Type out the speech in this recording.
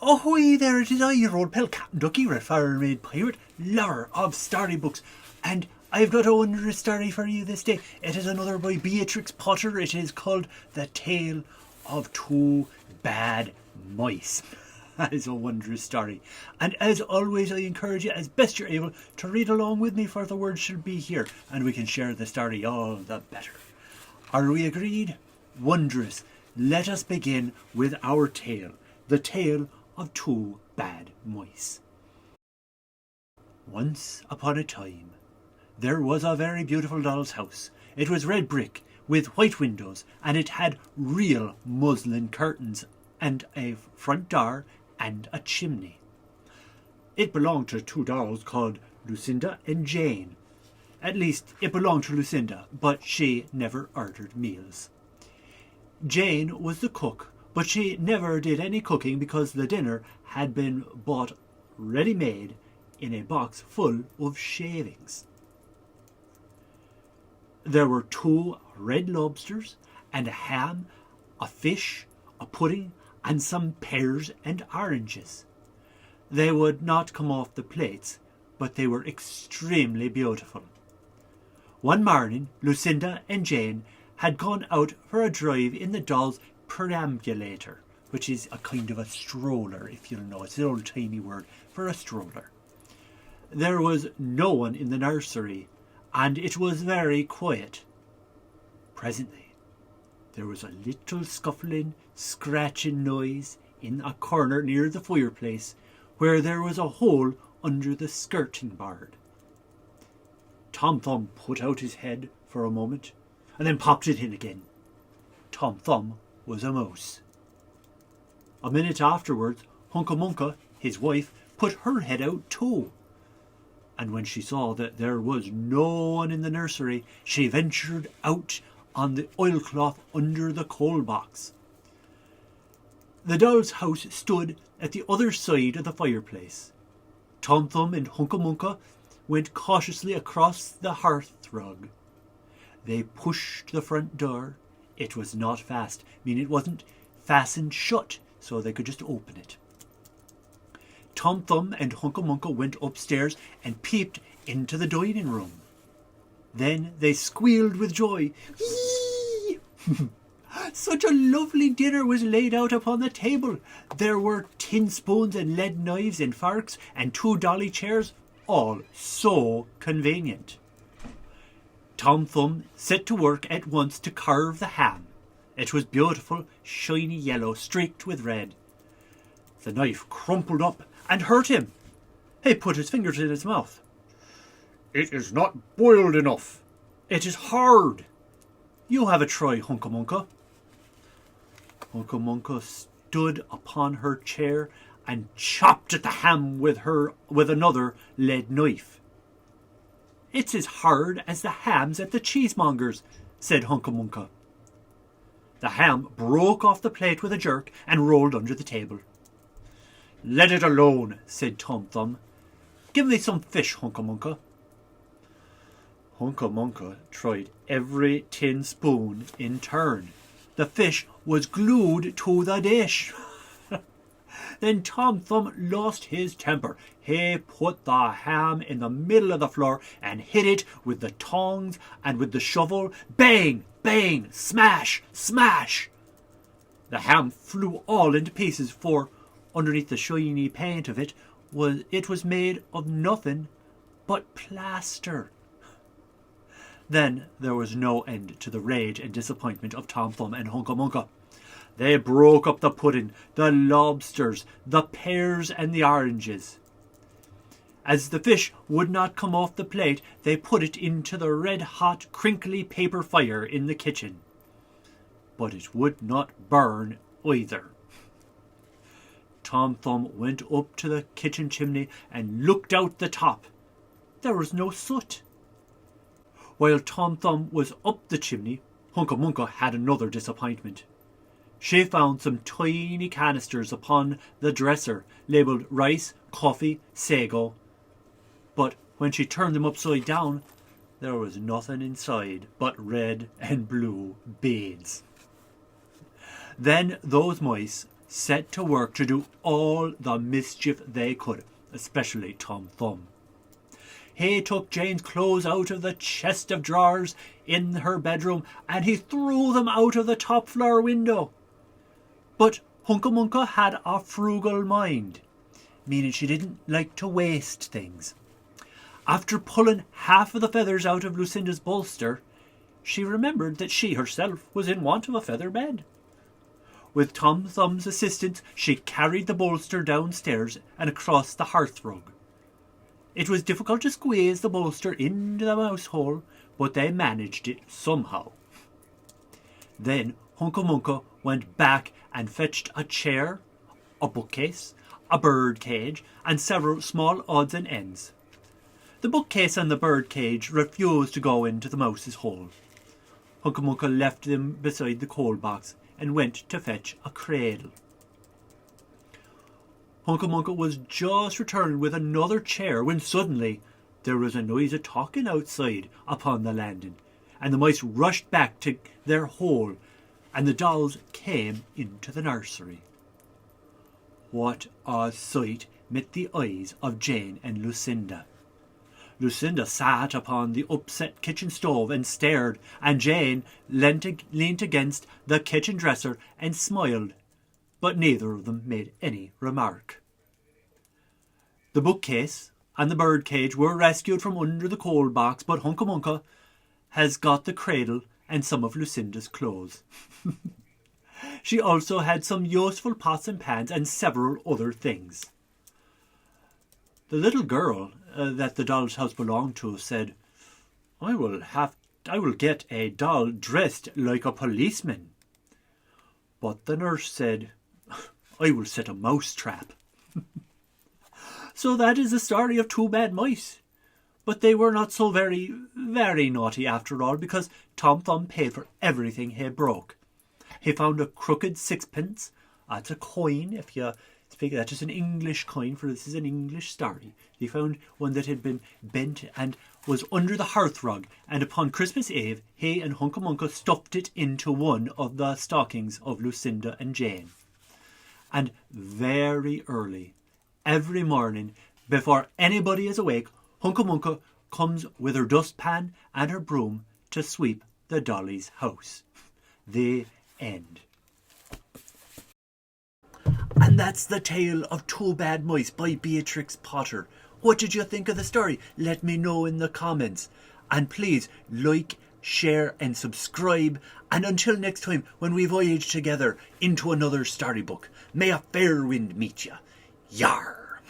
Ahoy there, it is I, your old pal Captain Ducky, red fire red pirate, lover of storybooks, and I've got a wondrous story for you this day. It is another by Beatrix Potter. It is called The Tale of Two Bad Mice. That is a wondrous story. And as always, I encourage you, as best you're able, to read along with me, for the words shall be here, and we can share the story all the better. Are we agreed? Wondrous. Let us begin with our tale. The tale of two bad mice. Once upon a time, there was a very beautiful doll's house. It was red brick with white windows, and it had real muslin curtains and a front door and a chimney. It belonged to two dolls called Lucinda and Jane. At least, it belonged to Lucinda, but she never ordered meals. Jane was the cook, but she never did any cooking because the dinner had been bought ready-made in a box full of shavings. There were two red lobsters and a ham, a fish, a pudding, and some pears and oranges. They would not come off the plates, but they were extremely beautiful. One morning, Lucinda and Jane had gone out for a drive in the doll's perambulator, which is a kind of a stroller, if you'll know. It's an old-timey word for a stroller. There was no one in the nursery, and it was very quiet. Presently, there was a little scuffling, scratching noise in a corner near the fireplace, where there was a hole under the skirting board. Tom Thumb put out his head for a moment, and then popped it in again. Tom Thumb was a mouse. A minute afterwards, Hunca Munca, his wife, put her head out too. And when she saw that there was no one in the nursery, she ventured out on the oilcloth under the coal box. The doll's house stood at the other side of the fireplace. Tom Thumb and Hunca Munca went cautiously across the hearthrug. They pushed the front door. It was not fast, meaning it wasn't fastened shut, so they could just open it. Tom Thumb and Hunca Munca went upstairs and peeped into the dining room. Then they squealed with joy. Yee! Such a lovely dinner was laid out upon the table. There were tin spoons and lead knives and forks and two dolly chairs, all so convenient. Tom Thumb set to work at once to carve the ham. It was beautiful, shiny yellow, streaked with red. The knife crumpled up and hurt him. He put his fingers in his mouth. "It is not boiled enough. It is hard. You have a try, Hunca Munca." Hunca Munca stood upon her chair and chopped at the ham with another lead knife. "It's as hard as the hams at the cheesemonger's," said Hunca Munca. The ham broke off the plate with a jerk and rolled under the table. "Let it alone," said Tom Thumb. "Give me some fish, Hunca Munca." Hunca Munca tried every tin spoon in turn. The fish was glued to the dish. Then Tom Thumb lost his temper. He put the ham in the middle of the floor and hit it with the tongs and with the shovel. Bang, bang, smash, smash. The ham flew all into pieces, for underneath the shiny paint of it was made of nothing but plaster. Then there was no end to the rage and disappointment of Tom Thumb and Hunca Munca. They broke up the pudding, the lobsters, the pears and the oranges. As the fish would not come off the plate, they put it into the red-hot, crinkly paper fire in the kitchen. But it would not burn either. Tom Thumb went up to the kitchen chimney and looked out the top. There was no soot. While Tom Thumb was up the chimney, Hunca Munca had another disappointment. She found some tiny canisters upon the dresser, labelled rice, coffee, sago. But when she turned them upside down, there was nothing inside but red and blue beads. Then those mice set to work to do all the mischief they could, especially Tom Thumb. He took Jane's clothes out of the chest of drawers in her bedroom and he threw them out of the top floor window. But Hunca Munca had a frugal mind, meaning she didn't like to waste things. After pulling half of the feathers out of Lucinda's bolster, she remembered that she herself was in want of a feather bed. With Tom Thumb's assistance, she carried the bolster downstairs and across the hearth rug. It was difficult to squeeze the bolster into the mouse hole, but they managed it somehow. Then Hunca Munca went back and fetched a chair, a bookcase, a bird cage, and several small odds and ends. The bookcase and the bird cage refused to go into the mouse's hole. Hunca Munca left them beside the coal box and went to fetch a cradle. Hunca Munca was just returning with another chair when suddenly there was a noise of talking outside upon the landing, and the mice rushed back to their hole, and the dolls came into the nursery. What a sight met the eyes of Jane and Lucinda. Lucinda sat upon the upset kitchen stove and stared, and Jane leant against the kitchen dresser and smiled, but neither of them made any remark. The bookcase and the bird cage were rescued from under the coal box, but Hunca Munca has got the cradle and some of Lucinda's clothes. She also had some useful pots and pans and several other things. The little girl that the doll's house belonged to said, I will get a doll dressed like a policeman. But the nurse said, I will set a mouse trap. So that is the story of two bad mice. But they were not so very, very naughty after all, because Tom Thumb paid for everything he broke. He found a crooked sixpence. That's a coin, if you speak. That's just an English coin, for this is an English story. He found one that had been bent and was under the hearth rug, and upon Christmas Eve he and Hunca Munca stuffed it into one of the stockings of Lucinda and Jane. And very early, every morning, before anybody is awake, Hunca Munca comes with her dustpan and her broom to sweep the dolly's house. The end. And that's the tale of Two Bad Mice by Beatrix Potter. What did you think of the story? Let me know in the comments. And please like, share and subscribe. And until next time, when we voyage together into another storybook, may a fair wind meet you. Yar!